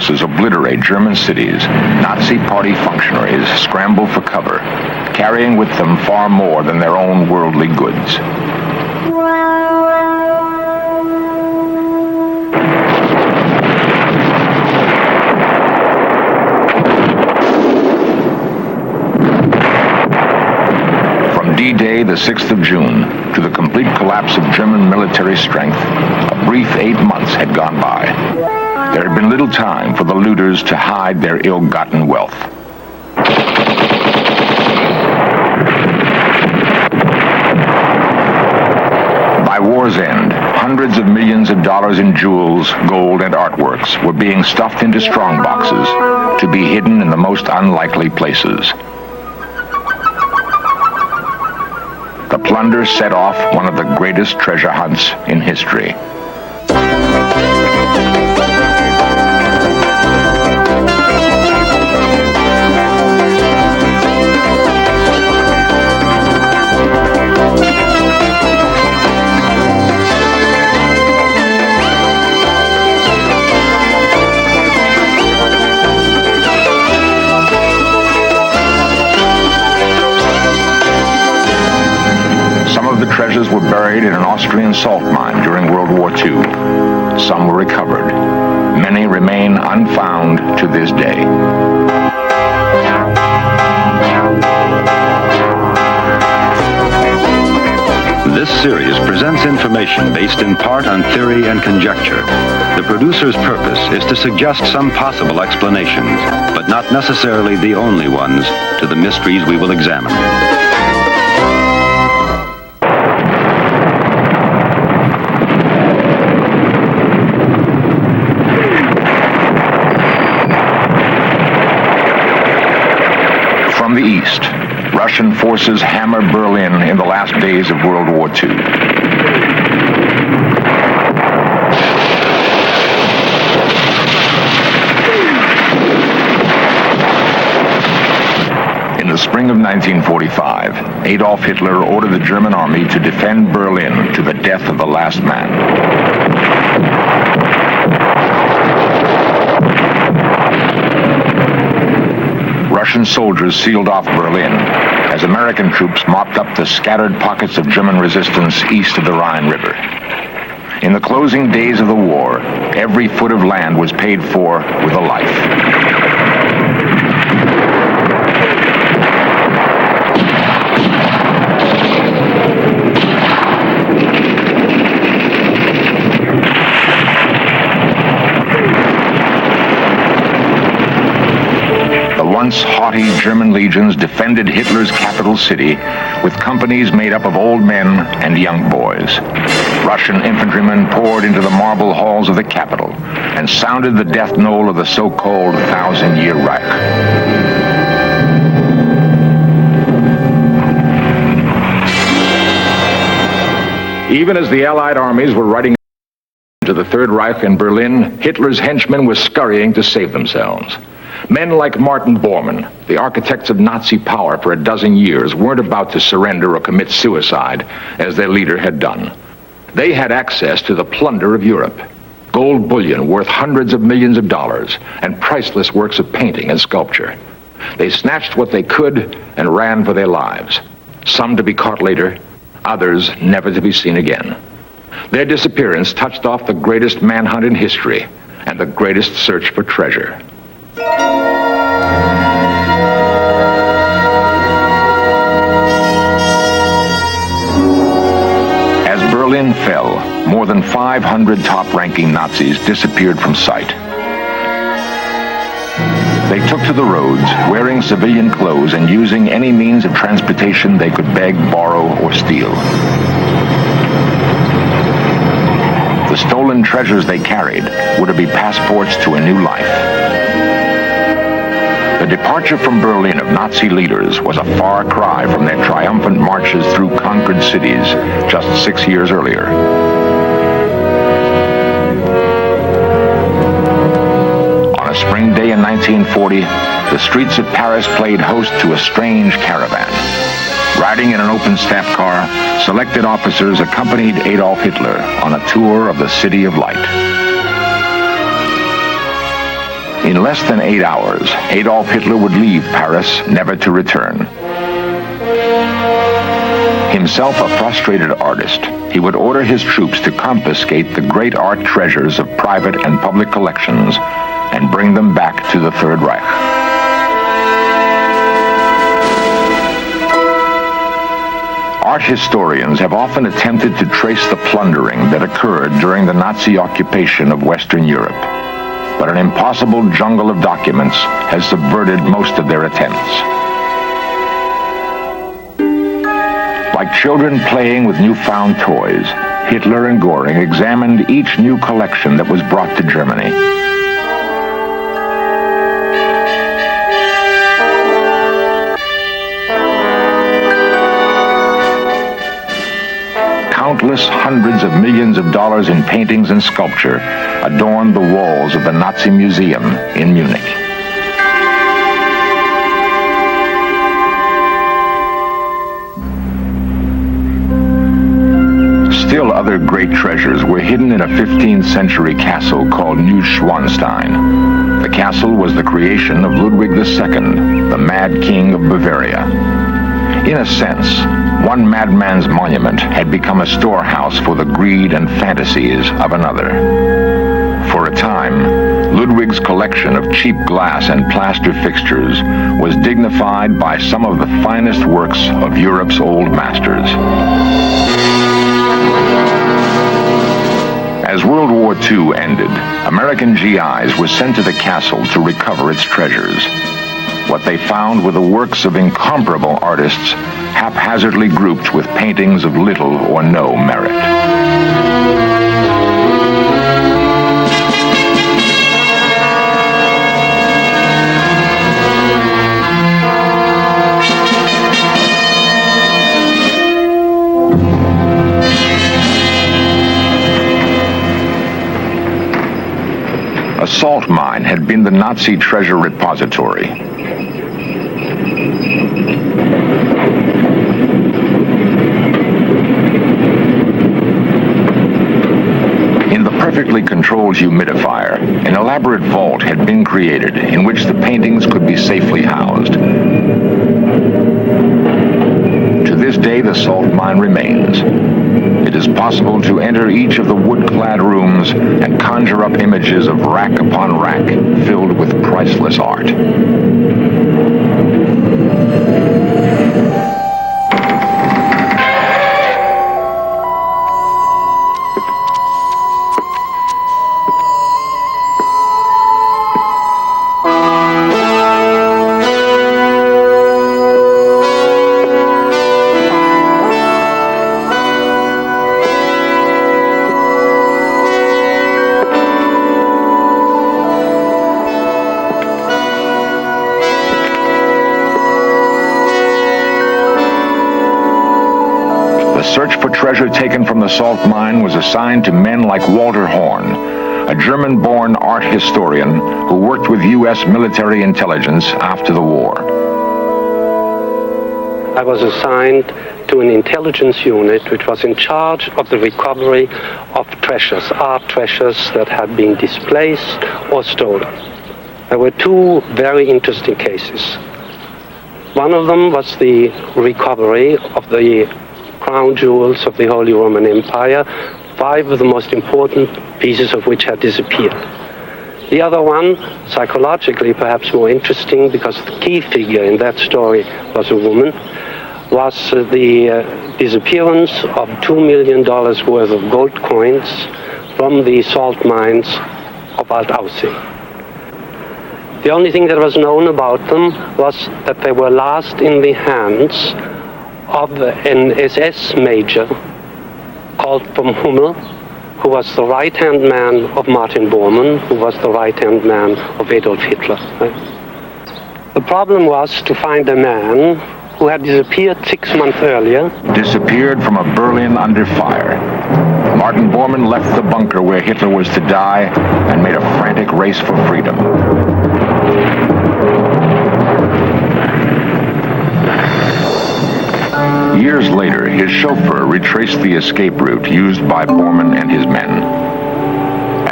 forces obliterate German cities, Nazi Party functionaries scramble for cover, carrying with them far more than their own worldly goods. D-Day, the 6th of June, to the complete collapse of German military strength, a brief 8 months had gone by. There had been little time for the looters to hide their ill-gotten wealth. By war's end, hundreds of millions of dollars in jewels, gold, and artworks were being stuffed into strongboxes to be hidden in the most unlikely places. The Plunder set off one of the greatest treasure hunts in history. The treasures were buried in an Austrian salt mine during World War II. Some were recovered. Many remain unfound to this day. This series presents information based in part on theory and conjecture. The producer's purpose is to suggest some possible explanations, but not necessarily the only ones, to the mysteries we will examine. From the east, Russian forces hammered Berlin in the last days of World War II. In the spring of 1945, Adolf Hitler ordered the German army to defend Berlin to the death of the last man. Russian soldiers sealed off Berlin as American troops mopped up the scattered pockets of German resistance east of the Rhine River. In the closing days of the war, every foot of land was paid for with a life. Once haughty German legions defended Hitler's capital city with companies made up of old men and young boys. Russian infantrymen poured into the marble halls of the capital and sounded the death knell of the so-called Thousand-Year Reich. Even as the Allied armies were riding to the Third Reich in Berlin, Hitler's henchmen were scurrying to save themselves. Men like Martin Bormann, the architects of Nazi power for a dozen years, weren't about to surrender or commit suicide as their leader had done. They had access to the plunder of Europe, gold bullion worth hundreds of millions of dollars, and priceless works of painting and sculpture. They snatched what they could and ran for their lives, some to be caught later, others never to be seen again. Their disappearance touched off the greatest manhunt in history and the greatest search for treasure. As Berlin fell, more than 500 top-ranking Nazis disappeared from sight. They took to the roads, wearing civilian clothes and using any means of transportation they could beg, borrow, or steal. The stolen treasures they carried were to be passports to a new life. The departure from Berlin of Nazi leaders was a far cry from their triumphant marches through conquered cities just 6 years earlier. On a spring day in 1940, the streets of Paris played host to a strange caravan. Riding in an open staff car, selected officers accompanied Adolf Hitler on a tour of the City of Light. In less than 8 hours, Adolf Hitler would leave Paris, never to return. Himself a frustrated artist, he would order his troops to confiscate the great art treasures of private and public collections and bring them back to the Third Reich. Art historians have often attempted to trace the plundering that occurred during the Nazi occupation of Western Europe, but an impossible jungle of documents has subverted most of their attempts. Like children playing with newfound toys, Hitler and Göring examined each new collection that was brought to Germany. Countless hundreds of millions of dollars in paintings and sculpture adorned the walls of the Nazi Museum in Munich. Still other great treasures were hidden in a 15th century castle called Neuschwanstein. The castle was the creation of Ludwig II, the Mad King of Bavaria. In a sense, one madman's monument had become a storehouse for the greed and fantasies of another. For a time, Ludwig's collection of cheap glass and plaster fixtures was dignified by some of the finest works of Europe's old masters. As World War II ended, American GIs were sent to the castle to recover its treasures. What they found were the works of incomparable artists, haphazardly grouped with paintings of little or no merit. A salt mine had been the Nazi treasure repository. In the perfectly controlled humidifier, an elaborate vault had been created in which the paintings could be safely housed. To this day, the salt mine remains. It is possible to enter each of the wood-clad rooms and conjure up images of rack upon rack filled with priceless art. The search for treasure taken from the salt mine was assigned to men like Walter Horn, a German-born art historian who worked with U.S. military intelligence after the war. I was assigned to an intelligence unit which was in charge of the recovery of treasures, art treasures that had been displaced or stolen. There were two very interesting cases. One of them was the recovery of the crown jewels of the Holy Roman Empire, 5 of the most important pieces of which had disappeared. The other one, psychologically perhaps more interesting because the key figure in that story was a woman, was the disappearance of $2 million worth of gold coins from the salt mines of Altaussee. The only thing that was known about them was that they were last in the hands of an SS major called von Hummel, who was the right-hand man of Martin Bormann, who was the right-hand man of Adolf Hitler. The problem was to find a man who had disappeared 6 months earlier. Disappeared from a Berlin under fire. Martin Bormann left the bunker where Hitler was to die and made a frantic race for freedom. Years later, his chauffeur retraced the escape route used by Bormann and his men.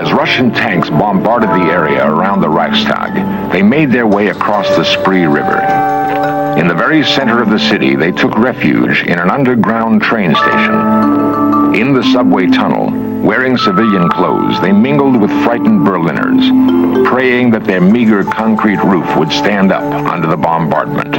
As As Russian tanks bombarded the area around the Reichstag, they made their way across the Spree River. In the very center of the city, they took refuge in an underground train station. In the subway tunnel, wearing civilian clothes, they mingled with frightened Berliners, praying that their meager concrete roof would stand up under the bombardment.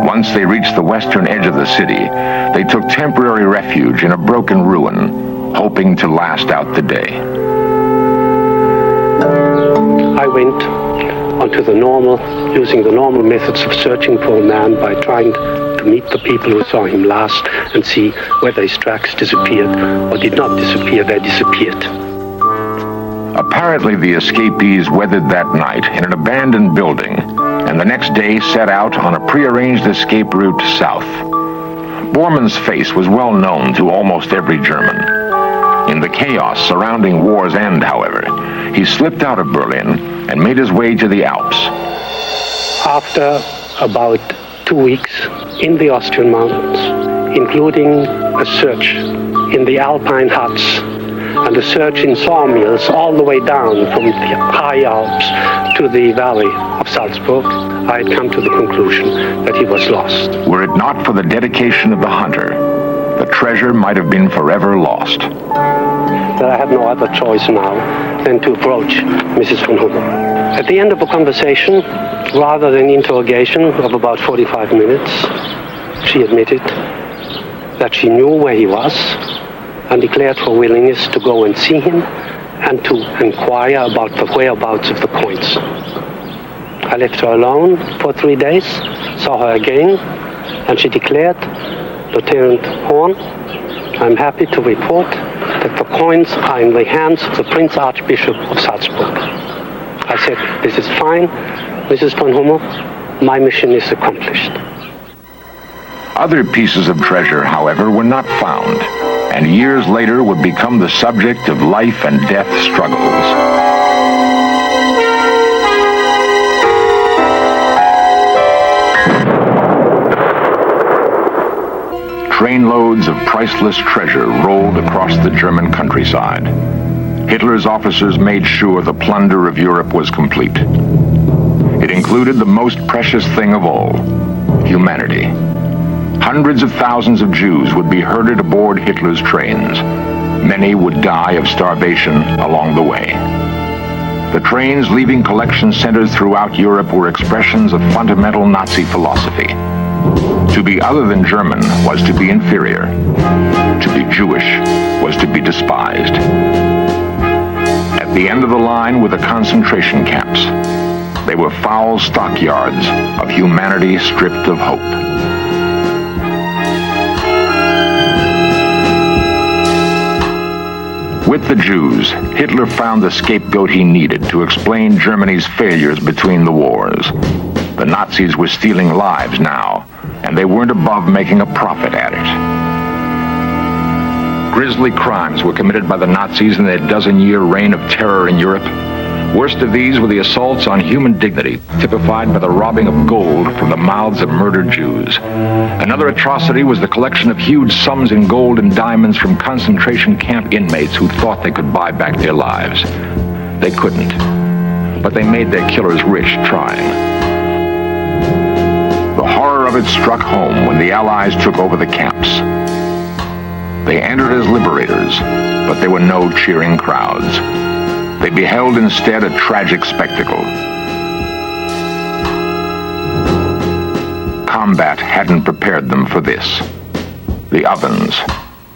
Once they reached the western edge of the city, they took temporary refuge in a broken ruin, hoping to last out the day. I went onto using the normal methods of searching for a man by trying to meet the people who saw him last and see whether his tracks disappeared or did not disappear. They disappeared. Apparently, the escapees weathered that night in an abandoned building, and the next day set out on a prearranged escape route south. Bormann's face was well known to almost every German. In the chaos surrounding war's end, however, he slipped out of Berlin and made his way to the Alps. After about 2 weeks in the Austrian mountains, including a search in the Alpine huts and a search in sawmills all the way down from the high Alps to the valley of Salzburg, I had come to the conclusion that he was lost. Were it not for the dedication of the hunter, the treasure might have been forever lost. That I had no other choice now than to approach Mrs. von Hummel. At the end of a conversation, rather than interrogation of about 45 minutes, she admitted that she knew where he was and declared her willingness to go and see him and to inquire about the whereabouts of the coins. I left her alone for 3 days, saw her again, and she declared, Lieutenant Horn, I'm happy to report that the coins are in the hands of the Prince Archbishop of Salzburg. I said, this is fine, Mrs. von Hummel, my mission is accomplished. Other pieces of treasure, however, were not found, and years later would become the subject of life and death struggles. Trainloads of priceless treasure rolled across the German countryside. Hitler's officers made sure the plunder of Europe was complete. It included the most precious thing of all, humanity. Hundreds of thousands of Jews would be herded aboard Hitler's trains. Many would die of starvation along the way. The trains leaving collection centers throughout Europe were expressions of fundamental Nazi philosophy. To be other than German was to be inferior. To be Jewish was to be despised. At the end of the line were the concentration camps. They were foul stockyards of humanity stripped of hope. With the Jews, Hitler found the scapegoat he needed to explain Germany's failures between the wars. The Nazis were stealing lives now, and they weren't above making a profit at it. Grisly crimes were committed by the Nazis in their dozen-year reign of terror in Europe. Worst of these were the assaults on human dignity, typified by the robbing of gold from the mouths of murdered Jews. Another atrocity was the collection of huge sums in gold and diamonds from concentration camp inmates who thought they could buy back their lives. They couldn't, but they made their killers rich trying. The horror of it struck home when the Allies took over the camps. They entered as liberators, but there were no cheering crowds. They beheld instead a tragic spectacle. Combat hadn't prepared them for this. The ovens,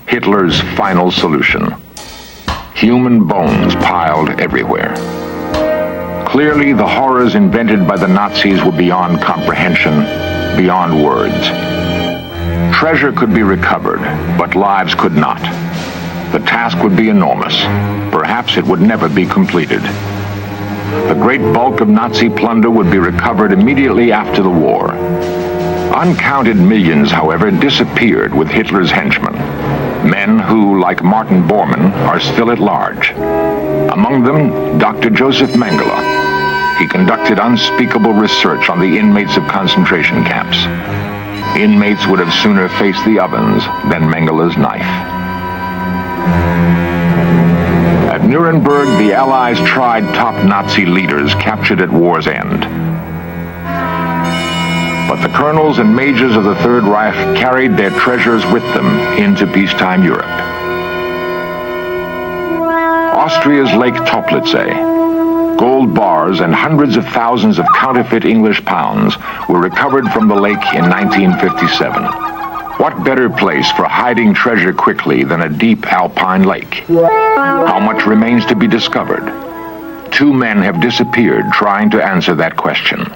Hitler's final solution. Human bones piled everywhere. Clearly, the horrors invented by the Nazis were beyond comprehension, beyond words. Treasure could be recovered, but lives could not. The task would be enormous. Perhaps it would never be completed. The great bulk of Nazi plunder would be recovered immediately after the war. Uncounted millions, however, disappeared with Hitler's henchmen. Men who, like Martin Bormann, are still at large. Among them, Dr. Joseph Mengele. He conducted unspeakable research on the inmates of concentration camps. Inmates would have sooner faced the ovens than Mengele's knife. At Nuremberg, the Allies tried top Nazi leaders captured at war's end. But the colonels and majors of the Third Reich carried their treasures with them into peacetime Europe. Austria's Lake Toplitzay, gold bars and hundreds of thousands of counterfeit English pounds were recovered from the lake in 1957. What better place for hiding treasure quickly than a deep alpine lake? How much remains to be discovered? 2 men have disappeared trying to answer that question.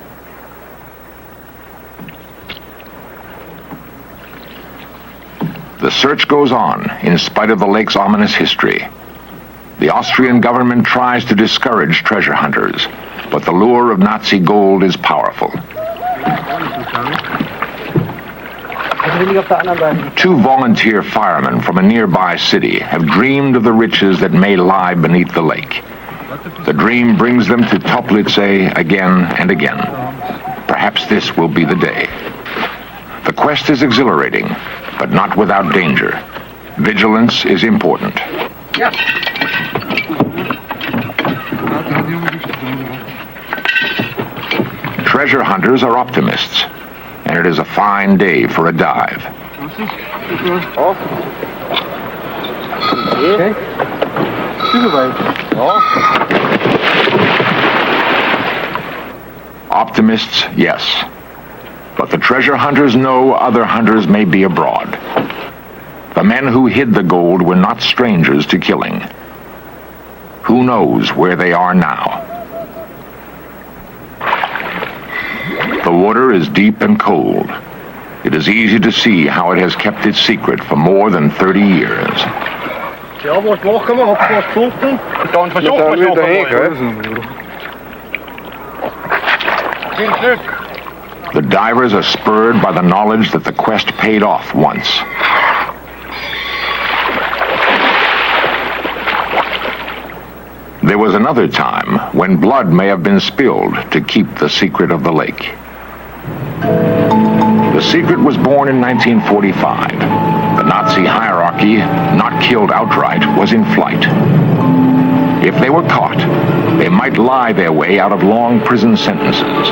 The search goes on in spite of the lake's ominous history. The Austrian government tries to discourage treasure hunters, but the lure of Nazi gold is powerful. 2 volunteer firemen from a nearby city have dreamed of the riches that may lie beneath the lake. The dream brings them to Toplitzay again and again. Perhaps this will be the day. The quest is exhilarating, but not without danger. Vigilance is important. Treasure hunters are optimists, and it is a fine day for a dive. Optimists, yes. But the treasure hunters know other hunters may be abroad. The men who hid the gold were not strangers to killing. Who knows where they are now? The water is deep and cold. It is easy to see how it has kept its secret for more than 30 years. The divers are spurred by the knowledge that the quest paid off once. There was another time when blood may have been spilled to keep the secret of the lake. The secret was born in 1945. The Nazi hierarchy, not killed outright, was in flight. If they were caught, they might lie their way out of long prison sentences,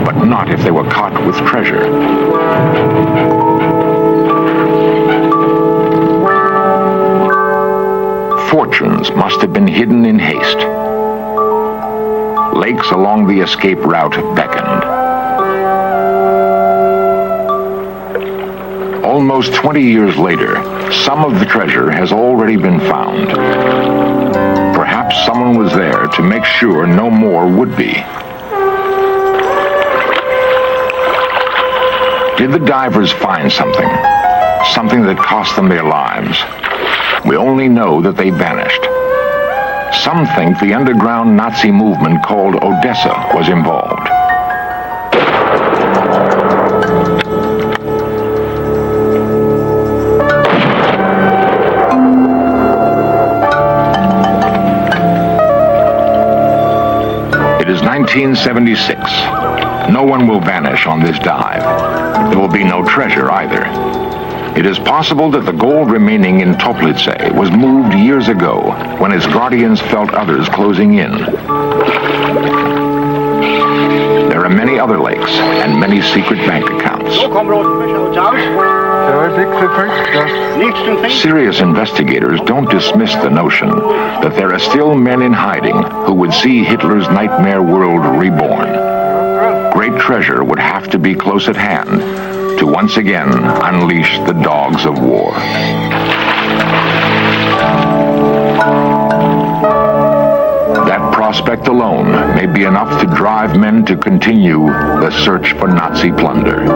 but not if they were caught with treasure. Fortunes must have been hidden in haste. Lakes along the escape route beckoned. Almost 20 years later, some of the treasure has already been found. Perhaps someone was there to make sure no more would be. Did the divers find something? Something that cost them their lives? We only know that they vanished. Some think the underground Nazi movement called Odessa was involved. It is 1976. No one will vanish on this dive. There will be no treasure either. It is possible that the gold remaining in Toplitzay was moved years ago when its guardians felt others closing in. There are many other lakes and many secret bank accounts. Serious investigators don't dismiss the notion that there are still men in hiding who would see Hitler's nightmare world reborn. Great treasure would have to be close at hand to once again unleash the dogs of war. That prospect alone may be enough to drive men to continue the search for Nazi plunder.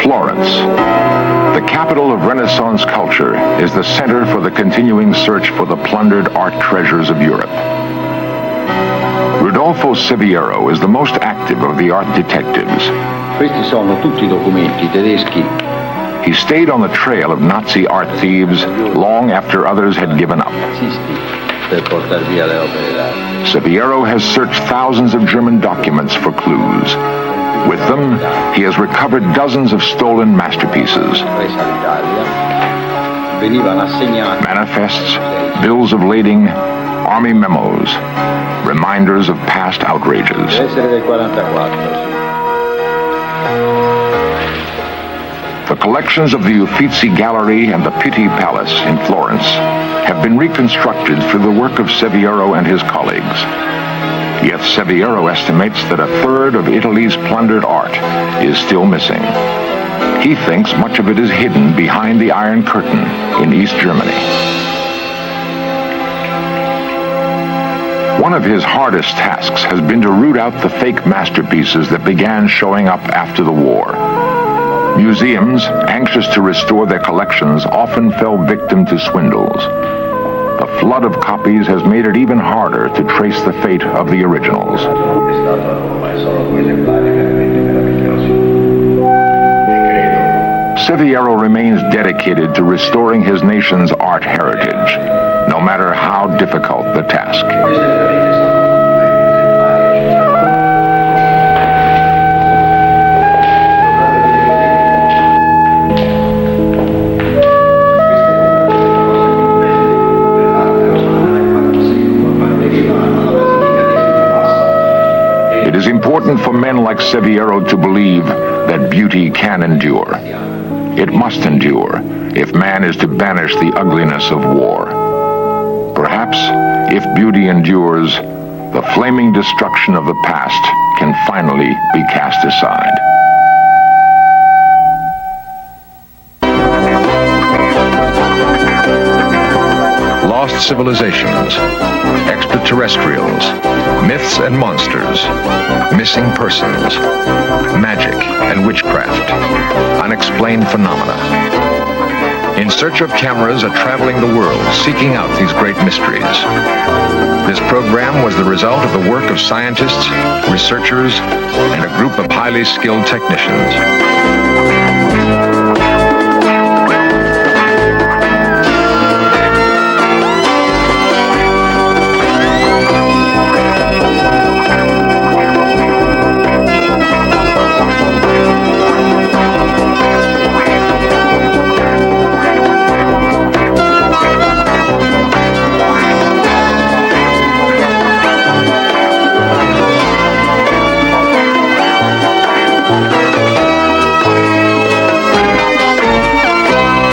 Florence, the capital of Renaissance culture, is the center for the continuing search for the plundered art treasures of Europe. Rodolfo Siviero is the most active of the art detectives. Questi sono tutti documenti tedeschi. He stayed on the trail of Nazi art thieves long after others had given up. per portare via le opere d'arte. Severo has searched thousands of German documents for clues. With them, he has recovered dozens of stolen masterpieces. Presa l'Italia, venivano assegnati Manifests, bills of lading, army memos, reminders of past outrages. deve essere del 44, sì. The collections of the Uffizi Gallery and the Pitti Palace in Florence have been reconstructed through the work of Severo and his colleagues. Yet Severo estimates that a third of Italy's plundered art is still missing. He thinks much of it is hidden behind the Iron Curtain in East Germany. One of his hardest tasks has been to root out the fake masterpieces that began showing up after the war. Museums, anxious to restore their collections, often fell victim to swindles. The flood of copies has made it even harder to trace the fate of the originals. Severo remains dedicated to restoring his nation's art heritage, no matter how difficult the task. It is important for men like Severo to believe that beauty can endure. It must endure if man is to banish the ugliness of war. Perhaps, if beauty endures, the flaming destruction of the past can finally be cast aside. Lost civilizations, extraterrestrials, myths and monsters, missing persons, magic and witchcraft, unexplained phenomena. In search of cameras are traveling the world, seeking out these great mysteries. This program was the result of the work of scientists, researchers, and a group of highly skilled technicians.